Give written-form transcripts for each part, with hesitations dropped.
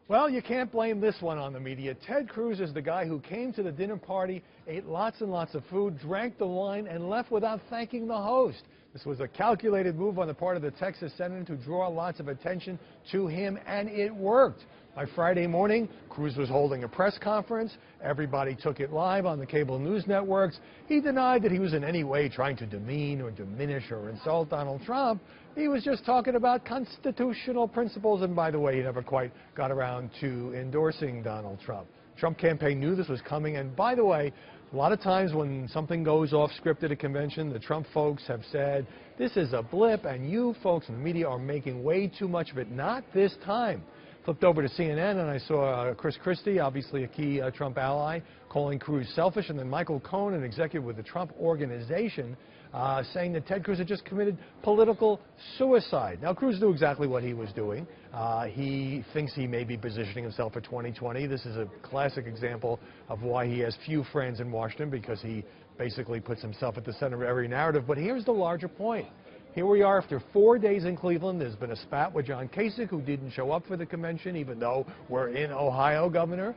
Well, you can't blame this one on the media. Ted Cruz is the guy who came to the dinner party, ate lots and lots of food, drank the wine, and left without thanking the host. This was a calculated move on the part of the Texas senator to draw lots of attention to him, and it worked. By Friday morning, Cruz was holding a press conference. Everybody took it live on the cable news networks. He denied that he was in any way trying to demean or diminish or insult Donald Trump. He was just talking about constitutional principles, and by the way, he never quite got around to endorsing Donald Trump. Trump campaign knew this was coming, and by the way, a lot of times when something goes off script at a convention, the Trump folks have said, this is a blip, and you folks in the media are making way too much of it. Not this time. Flipped over to CNN, and I saw Chris Christie, obviously a key Trump ally, calling Cruz selfish, and then Michael Cohen, an executive with the Trump Organization, saying that Ted Cruz had just committed political suicide. Now, Cruz knew exactly what he was doing. He thinks he may be positioning himself for 2020. This is a classic example of why he has few friends in Washington, because he basically puts himself at the center of every narrative. But here's the larger point. Here we are after 4 days in Cleveland. There's been a spat with John Kasich, who didn't show up for the convention, even though we're in Ohio, Governor.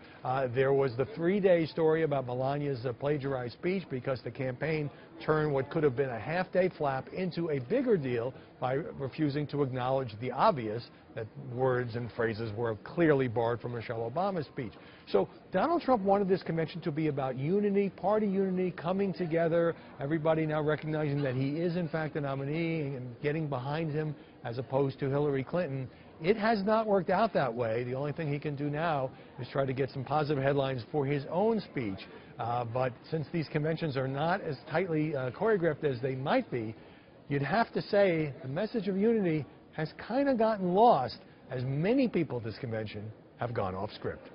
There was the 3-day story about Melania's plagiarized speech, because the campaign turned what could have been a half-day flap into a bigger deal by refusing to acknowledge the obvious, that words and phrases were clearly barred from Michelle Obama's speech. So Donald Trump wanted this convention to be about unity, party unity, coming together, everybody now recognizing that he is in fact the nominee and getting behind him as opposed to Hillary Clinton. It has not worked out that way. The only thing he can do now is try to get some positive headlines for his own speech. But since these conventions are not as tightly choreographed as they might be, you'd have to say the message of unity has kind of gotten lost, as many people at this convention have gone off script.